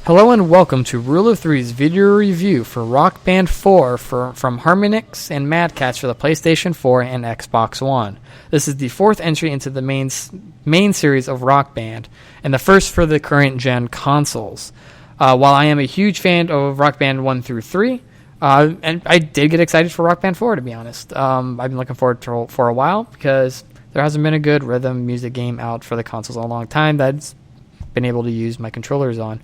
Hello and welcome to Rule of Three's video review for Rock Band 4 from Harmonix and Mad Catz for the PlayStation 4 and Xbox One. This is the fourth entry into the main series of Rock Band, and the first for the current gen consoles. While I am a huge fan of Rock Band 1 through 3, and I did get excited for Rock Band 4, to be honest. I've been looking forward to for a while, because there hasn't been a good rhythm music game out for the consoles in a long time that's been able to use my controllers on.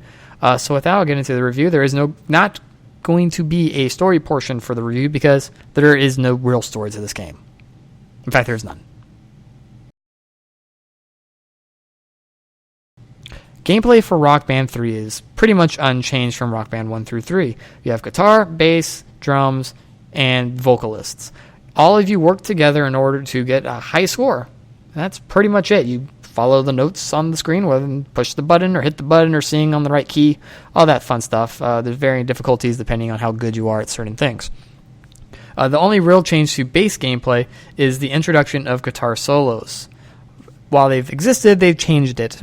So without getting into the review, there is not going to be a story portion for the review because there is no real story to this game. In fact, there's none. Gameplay for Rock Band 3 is pretty much unchanged from Rock Band 1 through 3. You have guitar, bass, drums, and vocalists. All of you work together in order to get a high score. That's pretty much it. You follow the notes on the screen, whether you push the button or hit the button or sing on the right key, all that fun stuff. There's varying difficulties depending on how good you are at certain things. The only real change to bass gameplay is the introduction of guitar solos. While they've existed, they've changed it.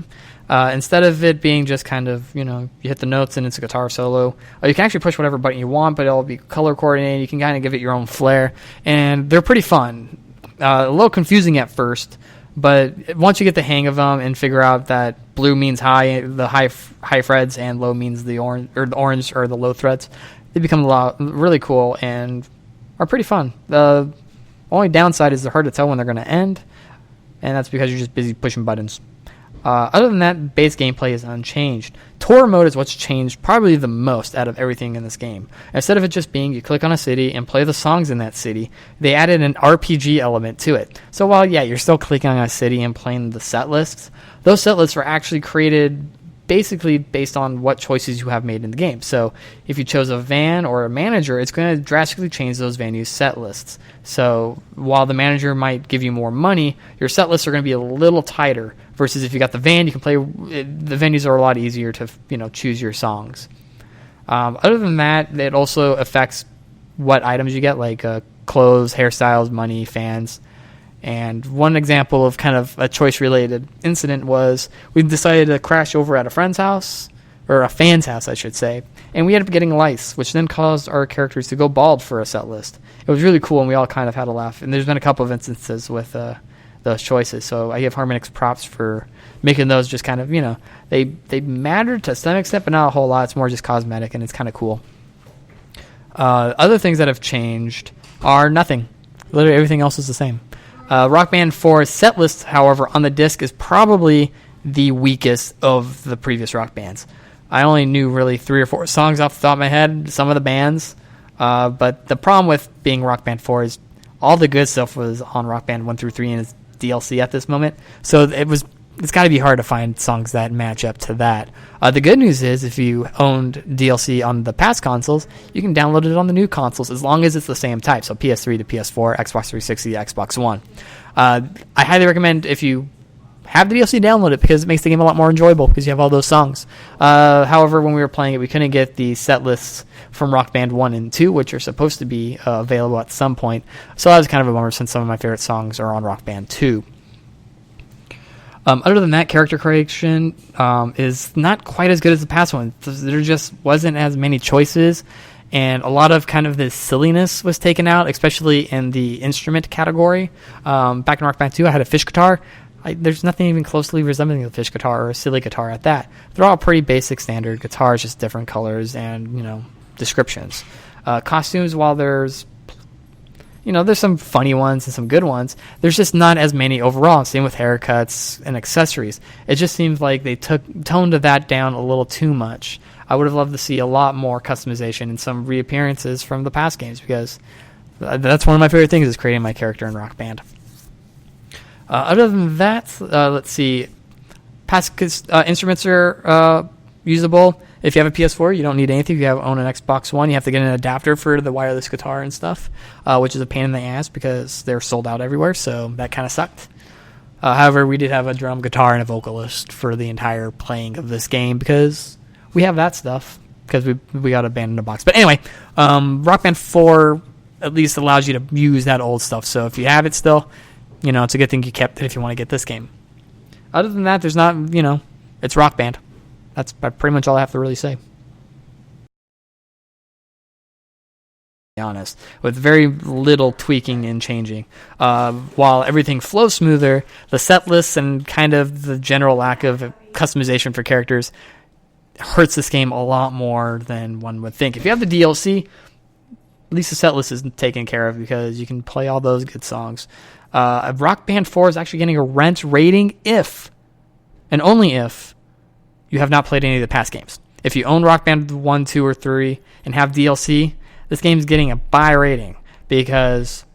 Instead of it being just kind of, you hit the notes and it's a guitar solo, you can actually push whatever button you want, but it'll be color coordinated. You can kind of give it your own flair, and they're pretty fun. A little confusing at first, but once you get the hang of them and figure out that blue means high, the high frets, and low means the orange or the low frets, they become really cool and are pretty fun. The only downside is they're hard to tell when they're going to end, and that's because you're just busy pushing buttons. Other than that, base gameplay is unchanged. Tour mode is what's changed probably the most out of everything in this game. Instead of it just being you click on a city and play the songs in that city, they added an RPG element to it. So while, you're still clicking on a city and playing the set lists, those set lists were actually created basically based on what choices you have made in the game. So if you chose a van or a manager, it's going to drastically change those venues' set lists. So while the manager might give you more money, your set lists are going to be a little tighter, versus if you got the van, you can play, the venues are a lot easier to choose your songs. Other than that, it also affects what items you get, like clothes, hairstyles, money, fans. And one example of kind of a choice-related incident was we decided to crash over at a friend's house, or a fan's house, I should say, and we ended up getting lice, which then caused our characters to go bald for a set list. It was really cool, and we all kind of had a laugh. And there's been a couple of instances with those choices, so I give Harmonix props for making those just kind of, they matter to some extent, but not a whole lot. It's more just cosmetic, and it's kind of cool. Other things that have changed are nothing. Literally everything else is the same. Rock Band 4's set list, however, on the disc is probably the weakest of the previous Rock Bands. I only knew really 3 or 4 songs off the top of my head, some of the bands, but the problem with being Rock Band 4 is all the good stuff was on Rock Band 1 through 3 and its DLC at this moment, so it's got to be hard to find songs that match up to that. The good news is if you owned DLC on the past consoles, you can download it on the new consoles as long as it's the same type, so PS3 to PS4, Xbox 360 to Xbox One. I highly recommend if you have the DLC, download it because it makes the game a lot more enjoyable because you have all those songs. However, when we were playing it, we couldn't get the set lists from Rock Band 1 and 2, which are supposed to be available at some point, so that was kind of a bummer since some of my favorite songs are on Rock Band 2. Other than that, character creation is not quite as good as the past one. There just wasn't as many choices, and a lot of kind of this silliness was taken out, especially in the instrument category. Back in Rock Band 2, I had a fish guitar. There's nothing even closely resembling a fish guitar or a silly guitar at that. They're all pretty basic standard guitars, just different colors and, descriptions. Costumes, while there's some funny ones and some good ones, there's just not as many overall. Same with haircuts and accessories. It just seems like they toned that down a little too much. I would have loved to see a lot more customization and some reappearances from the past games, because that's one of my favorite things is creating my character in Rock Band. Other than that, let's see. Past instruments are usable. If you have a PS4, you don't need anything. If you own an Xbox One, you have to get an adapter for the wireless guitar and stuff, which is a pain in the ass because they're sold out everywhere, so that kind of sucked. However, we did have a drum, guitar, and a vocalist for the entire playing of this game because we have that stuff because we got a band in a box. But anyway, Rock Band 4 at least allows you to use that old stuff, so if you have it still, it's a good thing you kept it if you want to get this game. Other than that, there's not, it's Rock Band. That's pretty much all I have to really say. Honest, with very little tweaking and changing. While everything flows smoother, the set lists and kind of the general lack of customization for characters hurts this game a lot more than one would think. If you have the DLC, at least the set list is taken care of because you can play all those good songs. Rock Band 4 is actually getting a rent rating if, and only if, you have not played any of the past games. If you own Rock Band 1, 2, or 3 and have DLC, this game's getting a buy rating because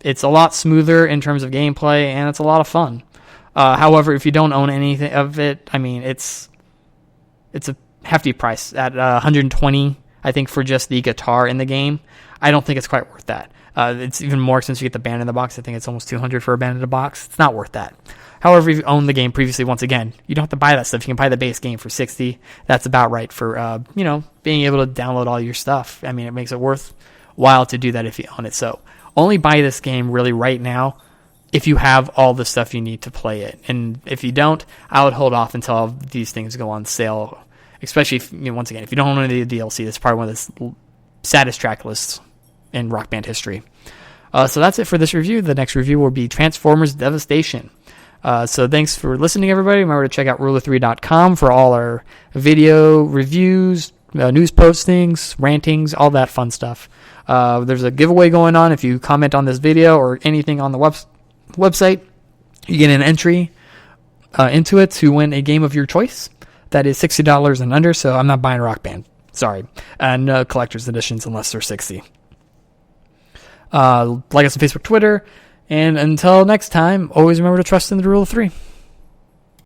it's a lot smoother in terms of gameplay and it's a lot of fun. However, if you don't own anything of it, I mean, it's a hefty price at $120, I think, for just the guitar in the game. I don't think it's quite worth that. It's even more since you get the band in the box. I think it's almost $200 for a band in the box. It's not worth that. However, if you own the game previously, once again, you don't have to buy that stuff. You can buy the base game for $60. That's about right for being able to download all your stuff. I mean, it makes it worthwhile to do that if you own it. So only buy this game really right now if you have all the stuff you need to play it. And if you don't, I would hold off until these things go on sale. Especially if, once again, if you don't own any of the DLC, that's probably one of the saddest track lists in Rock Band history. So that's it for this review. The next review will be Transformers Devastation. So thanks for listening, everybody. Remember to check out ruler3.com for all our video reviews, news postings, rantings, all that fun stuff. There's a giveaway going on. If you comment on this video or anything on the website, you get an entry into it to win a game of your choice. That is $60 and under, so I'm not buying Rock Band. Sorry. No collector's editions unless they're $60. Like us on Facebook, Twitter, and until next time, always remember to trust in the rule of 3.